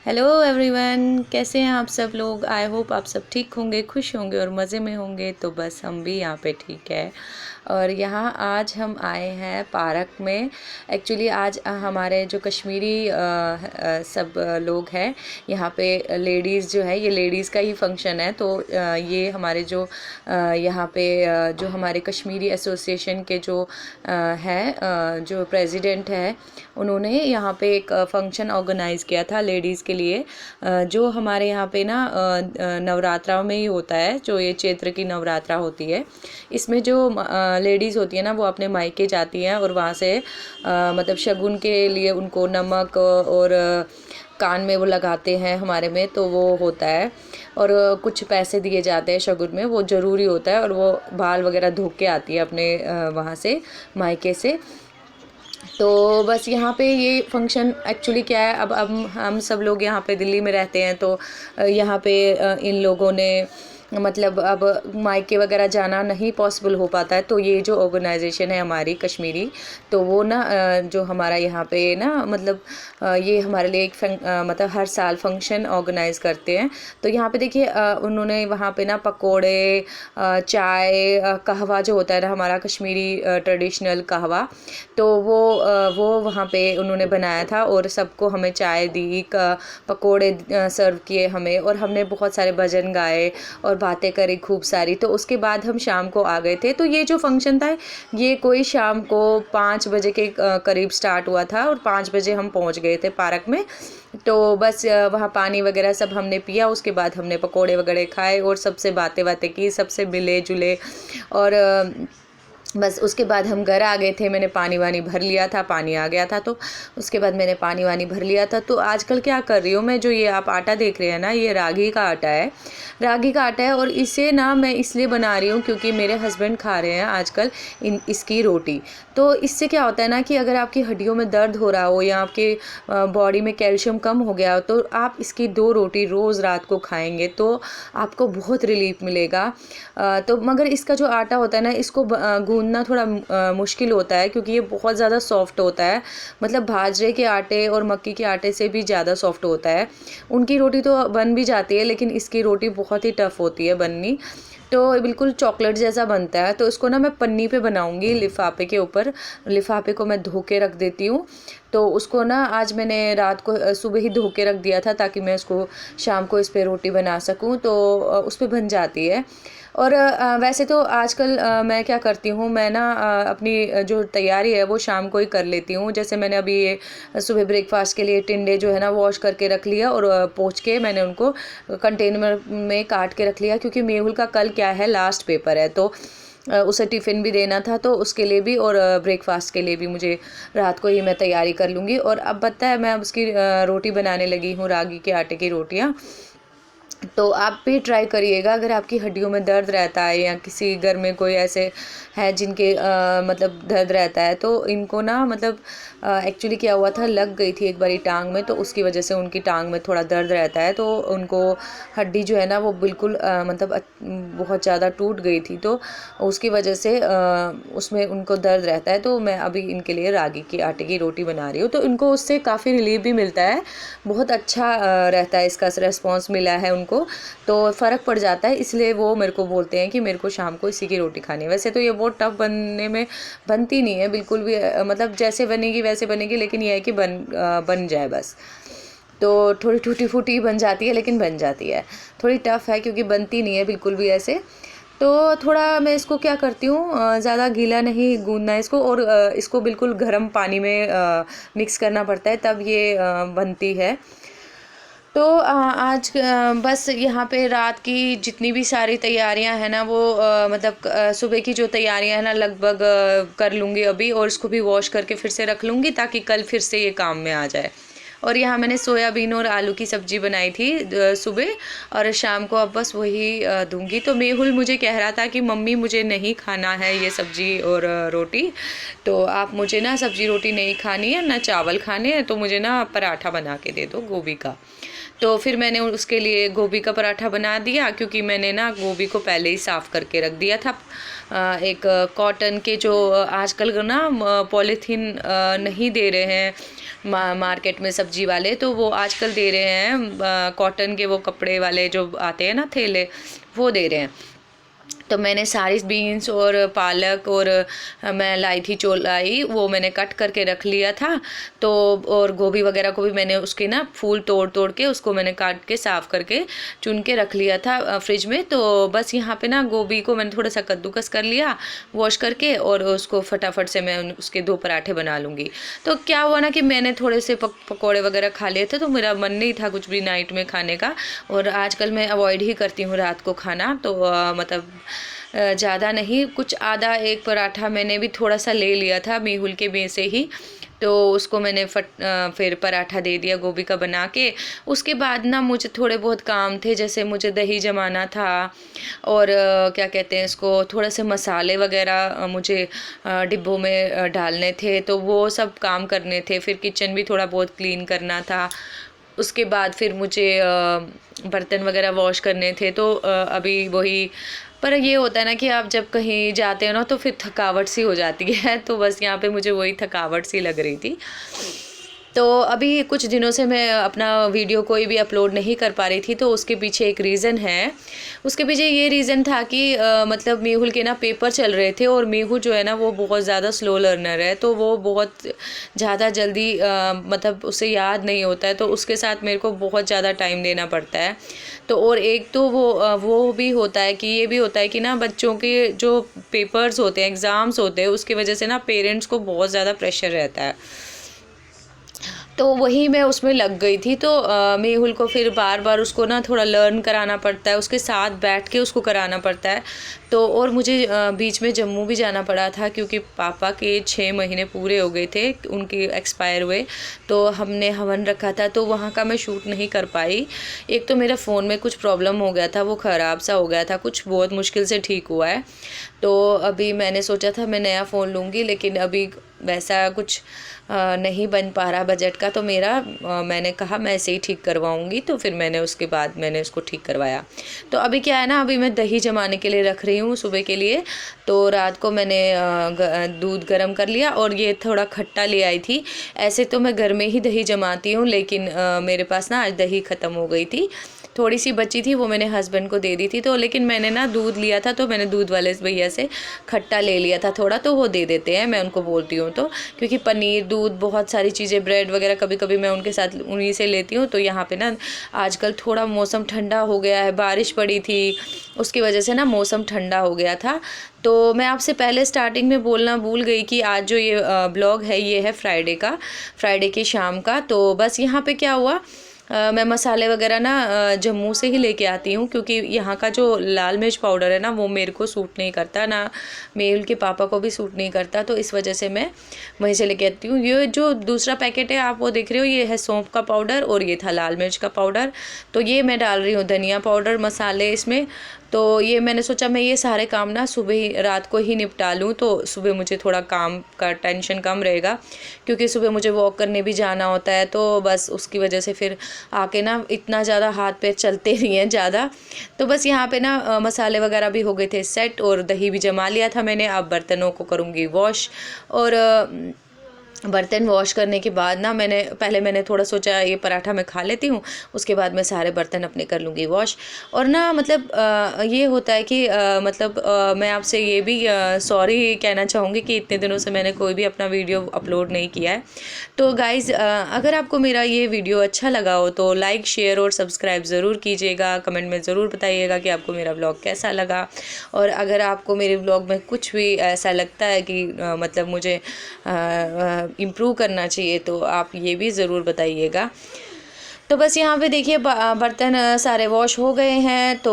Hello everyone, कैसे हैं आप सब लोग। आई होप आप सब ठीक होंगे, खुश होंगे और मज़े में होंगे। तो बस हम भी यहाँ पे ठीक है। और यहाँ आज हम आए हैं पार्क में। एक्चुअली आज हमारे जो कश्मीरी सब लोग हैं यहाँ पे, लेडीज़ जो है, ये लेडीज़ का ही फंक्शन है। तो ये हमारे जो यहाँ पे जो हमारे कश्मीरी एसोसिएशन के जो जो प्रेसिडेंट है, उन्होंने यहाँ पे एक फंक्शन ऑर्गेनाइज़ किया था लेडीज़ के लिए। जो हमारे यहाँ पे ना नवरात्रा में ही होता है, जो ये चैत्र की नवरात्रा होती है। इसमें जो लेडीज़ होती है ना, वो अपने मायके जाती हैं और वहाँ से मतलब शगुन के लिए उनको नमक और कान में वो लगाते हैं हमारे में, तो वो होता है। और कुछ पैसे दिए जाते हैं शगुन में, वो ज़रूरी होता है। और वो बाल वगैरह धो के आती है अपने वहाँ से, मायके से। तो बस यहाँ पे ये फंक्शन एक्चुअली क्या है, अब हम सब लोग यहाँ पे दिल्ली में रहते हैं। तो यहाँ पे इन लोगों ने मतलब अब मायके वगैरह जाना नहीं पॉसिबल हो पाता है। तो ये जो ऑर्गेनाइजेशन है हमारी कश्मीरी, तो वो ना जो हमारा यहाँ पे ना मतलब ये हमारे लिए एक मतलब हर साल फंक्शन ऑर्गेनाइज़ करते हैं। तो यहाँ पे देखिए उन्होंने वहाँ पे ना पकोड़े, चाय, कहवा जो होता है ना हमारा कश्मीरी ट्रेडिशनल कहवा, तो वो वहाँ पे उन्होंने बनाया था और सबको हमें चाय दी, पकोड़े सर्व किए हमें, और हमने बहुत सारे भजन गाए और बातें करी खूब सारी। तो उसके बाद हम शाम को आ गए थे। तो ये जो फंक्शन था, ये कोई शाम को 5 बजे के करीब स्टार्ट हुआ था और 5 बजे हम पहुँच गए थे पार्क में। तो बस वहाँ पानी वगैरह सब हमने पिया, उसके बाद हमने पकोड़े वगैरह खाए और सबसे बातें बातें की, सबसे मिले जुले। और बस उसके बाद हम घर आ गए थे। मैंने पानी वानी भर लिया था, पानी आ गया था, तो उसके बाद मैंने पानी वानी भर लिया था। तो आजकल क्या कर रही हूँ मैं, जो ये आप आटा देख रहे हैं ना, ये रागी का आटा है, रागी का आटा है। और इसे ना मैं इसलिए बना रही हूँ क्योंकि मेरे हस्बैंड खा रहे हैं आजकल इसकी रोटी। तो इससे क्या होता है ना कि अगर आपकी हड्डियों में दर्द हो रहा हो या आपके बॉडी में कैल्शियम कम हो गया हो, तो आप इसकी 2 रोटी रोज़ रात को खाएंगे तो आपको बहुत रिलीफ मिलेगा। तो मगर इसका जो आटा होता है ना, इसको गूंदना थोड़ा मुश्किल होता है क्योंकि ये बहुत ज़्यादा सॉफ्ट होता है। मतलब बाजरे के आटे और मक्की के आटे से भी ज़्यादा सॉफ्ट होता है। उनकी रोटी तो बन भी जाती है, लेकिन इसकी रोटी बहुत ही टफ़ होती है बननी। तो बिल्कुल चॉकलेट जैसा बनता है। तो इसको ना मैं पन्नी पे बनाऊंगी, लिफाफे के ऊपर। लिफाफे को मैं धो के रख देती हूँ। तो उसको ना आज मैंने रात को सुबह ही धो के रख दिया था ताकि मैं उसको शाम को इस पे रोटी बना सकूँ। तो उस पे बन जाती है। और वैसे तो आजकल मैं क्या करती हूँ, मैं ना अपनी जो तैयारी है वो शाम को ही कर लेती हूँ। जैसे मैंने अभी ये सुबह ब्रेकफास्ट के लिए टिंडे जो है ना वॉश करके रख लिया और पोंछ के मैंने उनको कंटेनर में काट के रख लिया, क्योंकि मेहुल का कल क्या है, लास्ट पेपर है। तो उसे टिफ़िन भी देना था, तो उसके लिए भी और ब्रेकफास्ट के लिए भी मुझे रात को ही मैं तैयारी कर लूँगी। और अब पता है मैं अब उसकी रोटी बनाने लगी हूँ, रागी के आटे की रोटियाँ। तो आप भी ट्राई करिएगा अगर आपकी हड्डियों में दर्द रहता है या किसी घर में कोई ऐसे है जिनके मतलब दर्द रहता है। तो इनको ना मतलब एक्चुअली क्या हुआ था, लग गई थी एक बारी टांग में, तो उसकी वजह से उनकी टांग में थोड़ा दर्द रहता है। तो उनको हड्डी जो है ना वो बिल्कुल मतलब बहुत ज़्यादा टूट गई थी, तो उसकी वजह से उसमें उनको दर्द रहता है। तो मैं अभी इनके लिए रागी के आटे की रोटी बना रही हूँ। तो इनको उससे काफ़ी रिलीफ भी मिलता है, बहुत अच्छा रहता है, इसका रेस्पॉन्स मिला है उनको, तो फ़र्क पड़ जाता है। इसलिए वो मेरे को बोलते हैं कि मेरे को शाम को इसी की रोटी खानी है। वैसे तो ये बहुत टफ बनने में बनती नहीं है बिल्कुल भी, मतलब जैसे बनेगी वैसे बनेगी, लेकिन ये है कि बन जाए बस। तो थोड़ी टूटी फूटी बन जाती है, लेकिन बन जाती है। थोड़ी टफ़ है क्योंकि बनती नहीं है बिल्कुल भी ऐसे। तो थोड़ा मैं इसको क्या करती हूँ, ज़्यादा गीला नहीं गूंदना है इसको, और इसको बिल्कुल गर्म पानी में मिक्स करना पड़ता है, तब ये बनती है। तो आज बस यहाँ पे रात की जितनी भी सारी तैयारियां हैं ना, वो मतलब सुबह की जो तैयारियां हैं ना लगभग कर लूँगी अभी, और इसको भी वॉश करके फिर से रख लूँगी ताकि कल फिर से ये काम में आ जाए। और यहाँ मैंने सोयाबीन और आलू की सब्ज़ी बनाई थी सुबह, और शाम को अब बस वही दूंगी। तो मेहुल मुझे कह रहा था कि मम्मी मुझे नहीं खाना है ये सब्ज़ी और रोटी, तो आप मुझे ना सब्ज़ी रोटी नहीं खानी है ना, चावल खाने हैं, तो मुझे ना पराठा बना के दे दो गोभी का। तो फिर मैंने उसके लिए गोभी का पराठा बना दिया, क्योंकि मैंने ना गोभी को पहले ही साफ़ करके रख दिया था एक कॉटन के जो आजकल ना पॉलीथीन नहीं दे रहे हैं मार्केट में सब्जी वाले, तो वो आजकल दे रहे हैं कॉटन के वो कपड़े वाले जो आते हैं ना थैले, वो दे रहे हैं। तो मैंने सारी बीन्स और पालक और मैं लाई थी चौलाई, वो मैंने कट करके रख लिया था। तो और गोभी वगैरह को भी मैंने उसके ना फूल तोड़ तोड़ के उसको मैंने काट के साफ़ करके चुन के रख लिया था फ्रिज में। तो बस यहाँ पे ना गोभी को मैंने थोड़ा सा कद्दूकस कर लिया वॉश करके, और उसको फटाफट से मैं उसके 2 पराठे बना लूँगी। तो क्या हुआ ना कि मैंने थोड़े से पकौड़े वगैरह खा लिए थे, तो मेरा मन नहीं था कुछ भी नाइट में खाने का। और आजकल मैं अवॉइड ही करती हूँ रात को खाना, तो मतलब ज़्यादा नहीं, कुछ आधा एक पराठा मैंने भी थोड़ा सा ले लिया था मेहुल के में से ही। तो उसको मैंने फिर पराठा दे दिया गोभी का बना के। उसके बाद ना मुझे थोड़े बहुत काम थे, जैसे मुझे दही जमाना था, और क्या कहते हैं इसको, थोड़ा से मसाले वगैरह मुझे डिब्बों में डालने थे, तो वो सब काम करने थे। फिर किचन भी थोड़ा बहुत क्लीन करना था। उसके बाद फिर मुझे बर्तन वगैरह वॉश करने थे। तो अभी वही, पर ये होता है ना कि आप जब कहीं जाते हो ना तो फिर थकावट सी हो जाती है, तो बस यहाँ पे मुझे वही थकावट सी लग रही थी। तो अभी कुछ दिनों से मैं अपना वीडियो कोई भी अपलोड नहीं कर पा रही थी, तो उसके पीछे एक रीज़न है। उसके पीछे ये रीज़न था कि मतलब मेहुल के ना पेपर चल रहे थे, और मेहू जो है ना वो बहुत ज़्यादा स्लो लर्नर है, तो वो बहुत ज़्यादा जल्दी मतलब उसे याद नहीं होता है, तो उसके साथ मेरे को बहुत ज़्यादा टाइम देना पड़ता है। तो और एक तो वो भी होता है कि ये भी होता है कि ना बच्चों के जो पेपर्स होते हैं, एग्ज़ाम्स होते हैं, उसकी वजह से ना पेरेंट्स को बहुत ज़्यादा प्रेशर रहता है। तो वही मैं उसमें लग गई थी। तो मेहुल को फिर बार बार उसको ना थोड़ा लर्न कराना पड़ता है, उसके साथ बैठ के उसको कराना पड़ता है। तो और मुझे बीच में जम्मू भी जाना पड़ा था, क्योंकि पापा के 6 महीने पूरे हो गए थे, उनके एक्सपायर हुए। तो हमने हवन रखा था, तो वहाँ का मैं शूट नहीं कर पाई। एक तो मेरा फ़ोन में कुछ प्रॉब्लम हो गया था, वो ख़राब सा हो गया था, कुछ बहुत मुश्किल से ठीक हुआ है। तो अभी मैंने सोचा था मैं नया फ़ोन लूँगी, लेकिन अभी वैसा कुछ नहीं बन पा रहा बजट का, तो मेरा मैंने कहा मैं ऐसे ही ठीक करवाऊँगी। तो फिर मैंने उसके बाद मैंने उसको ठीक करवाया। तो अभी क्या है ना, अभी मैं दही जमाने के लिए रख रही हूँ सुबह के लिए। तो रात को मैंने दूध गर्म कर लिया, और ये थोड़ा खट्टा ले आई थी। ऐसे तो मैं घर में ही दही जमाती हूँ, लेकिन मेरे पास ना आज दही ख़त्म हो गई थी, थोड़ी सी बची थी, वो मैंने हस्बैंड को दे दी थी। तो लेकिन मैंने ना दूध लिया था, तो मैंने दूध वाले भैया से खट्टा ले लिया था थोड़ा, तो वो दे देते हैं, मैं उनको बोलती हूँ। तो क्योंकि पनीर, दूध, बहुत सारी चीज़ें, ब्रेड वगैरह कभी कभी मैं उनके साथ उन्हीं से लेती हूँ। तो यहाँ पे ना आजकल थोड़ा मौसम ठंडा हो गया है, बारिश पड़ी थी, उसकी वजह से ना मौसम ठंडा हो गया था। तो मैं आपसे पहले स्टार्टिंग में बोलना भूल गई कि आज जो ये ब्लॉग है ये है फ्राइडे की शाम का। तो बस यहाँ पे क्या हुआ, मैं मसाले वगैरह ना जम्मू से ही लेके आती हूँ, क्योंकि यहाँ का जो लाल मिर्च पाउडर है ना वो मेरे को सूट नहीं करता, ना मेहुल के पापा को भी सूट नहीं करता। तो इस वजह से मैं वहीं से लेके आती हूँ। ये जो दूसरा पैकेट है आप वो देख रहे हो, ये है सौंफ का पाउडर, और ये था लाल मिर्च का पाउडर। तो ये मैं डाल रही हूँ धनिया पाउडर, मसाले इसमें। तो ये मैंने सोचा मैं ये सारे काम ना सुबह ही, रात को ही निपटा लूँ, तो सुबह मुझे थोड़ा काम का टेंशन कम रहेगा, क्योंकि सुबह मुझे वॉक करने भी जाना होता है। तो बस उसकी वजह से फिर आके ना इतना ज़्यादा हाथ पैर चलते नहीं हैं ज़्यादा। तो बस यहाँ पे ना मसाले वगैरह भी हो गए थे सेट, और दही भी जमा लिया था मैंने। अब बर्तनों को करूँगी वॉश, और बर्तन वॉश करने के बाद ना मैंने थोड़ा सोचा ये पराठा मैं खा लेती हूँ, उसके बाद मैं सारे बर्तन अपने कर लूँगी वॉश। और ना मतलब ये होता है कि मतलब मैं आपसे ये भी सॉरी कहना चाहूँगी कि इतने दिनों से मैंने कोई भी अपना वीडियो अपलोड नहीं किया है। तो गाइज़, अगर आपको मेरा ये वीडियो अच्छा लगा हो तो लाइक, शेयर और सब्सक्राइब ज़रूर कीजिएगा। कमेंट में ज़रूर बताइएगा कि आपको मेरा ब्लॉग कैसा लगा। और अगर आपको मेरे ब्लॉग में कुछ भी ऐसा लगता है कि मतलब मुझे इम्प्रूव करना चाहिए, तो आप ये भी ज़रूर बताइएगा। तो बस यहाँ पे देखिए बर्तन सारे वॉश हो गए हैं। तो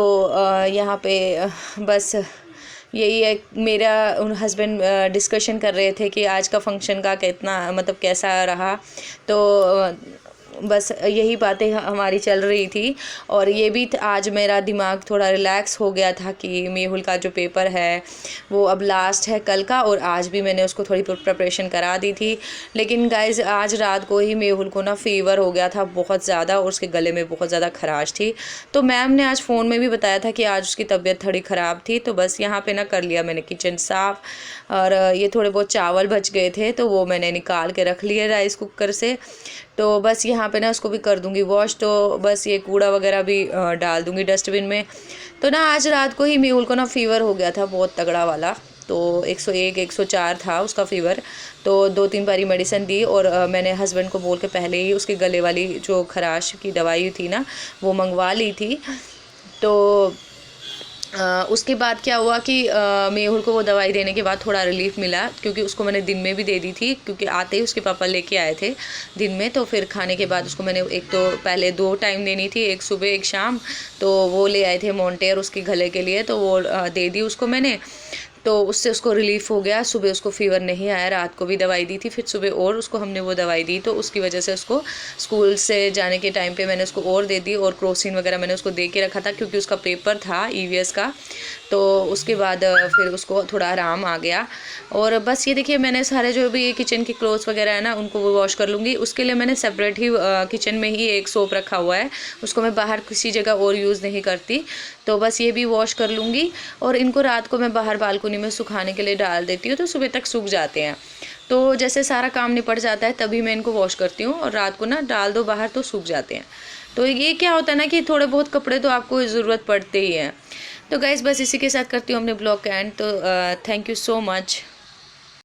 यहाँ पे बस यही है, मेरा उन हस्बैंड डिस्कशन कर रहे थे कि आज का फंक्शन का कितना मतलब कैसा रहा। तो बस यही बातें हमारी चल रही थी। और ये भी आज मेरा दिमाग थोड़ा रिलैक्स हो गया था कि मेहुल का जो पेपर है वो अब लास्ट है कल का, और आज भी मैंने उसको थोड़ी प्रिपरेशन करा दी थी। लेकिन गाइज़ आज रात को ही मेहुल को ना फ़ीवर हो गया था बहुत ज़्यादा, और उसके गले में बहुत ज़्यादा खराश थी। तो मैम ने आज फ़ोन में भी बताया था कि आज उसकी तबीयत थोड़ी ख़राब थी। तो बस यहाँ पे ना कर लिया मैंने किचन साफ़, और ये थोड़े बहुत चावल बच गए थे तो वो मैंने निकाल के रख लिए राइस कुकर से। तो बस यहाँ पे ना उसको भी कर दूँगी वॉश। तो बस ये कूड़ा वगैरह भी डाल दूँगी डस्टबिन में। तो ना आज रात को ही मेहुल को ना फ़ीवर हो गया था बहुत तगड़ा वाला, तो 101 104 था उसका फ़ीवर। तो 2-3 बारी मेडिसिन दी, और मैंने हस्बैंड को बोल के पहले ही उसके गले वाली जो खराश की दवाई थी ना वो मंगवा ली थी। तो उसके बाद क्या हुआ कि मेहुल को वो दवाई देने के बाद थोड़ा रिलीफ़ मिला, क्योंकि उसको मैंने दिन में भी दे दी थी, क्योंकि आते ही उसके पापा लेके आए थे दिन में। तो फिर खाने के बाद उसको मैंने एक तो पहले 2 टाइम देनी थी, एक सुबह एक शाम। तो वो ले आए थे मोंटेयर उसके गले के लिए, तो वो दे दी उसको मैंने। तो उससे उसको रिलीफ़ हो गया। सुबह उसको फ़ीवर नहीं आया, रात को भी दवाई दी थी, फिर सुबह और उसको हमने वो दवाई दी। तो उसकी वजह से उसको स्कूल से जाने के टाइम पे मैंने उसको और दे दी, और क्रोसिन वगैरह मैंने उसको दे के रखा था, क्योंकि उसका पेपर था ईवीएस का। तो उसके बाद फिर उसको थोड़ा आराम आ गया। और बस ये देखिए मैंने सारे जो भी किचन के क्लोथ्स वगैरह है ना उनको वो वॉश कर लूँगी। उसके लिए मैंने सेपरेट ही किचन में ही एक सोप रखा हुआ है, उसको मैं बाहर किसी जगह और यूज़ नहीं करती। तो बस ये भी वॉश कर लूँगी, और इनको रात को मैं बाहर बालकनी में सुखाने के लिए डाल देती हूँ, तो सुबह तक सूख जाते हैं। तो जैसे सारा काम निपट जाता है तभी मैं इनको वॉश करती हूँ, और रात को ना डाल दो बाहर तो सूख जाते हैं। तो ये क्या होता है ना कि थोड़े बहुत कपड़े तो आपको ज़रूरत पड़ते ही हैं। तो गाइज़ बस इसी के साथ करती हूँ अपने ब्लॉग का एंड। तो थैंक यू सो मच।